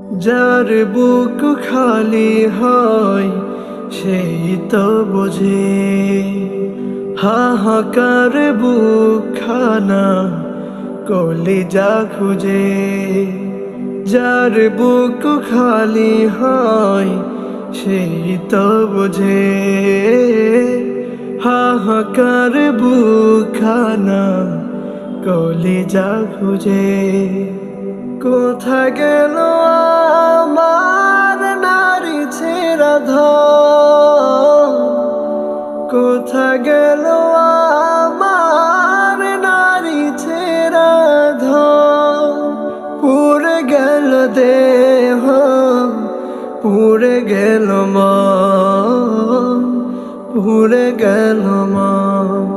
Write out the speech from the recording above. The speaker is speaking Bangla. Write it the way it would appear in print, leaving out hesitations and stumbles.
যার বুক খালি হয় সেই তো বোঝে হাহাকার বুক খানা কলিজা খুঁজে। যার বুক খালি হয় সেই তো বোঝে হাহাকার বুক খানা কলিজা খুঁজে। কোথা গেল আমার নারী ছেড়া ধন, কোথা গেল আমার নারী ছেড়া ধন। পুড়ে গেল দেহ, পুড়ে গেল মন, পুড়ে গেল মন।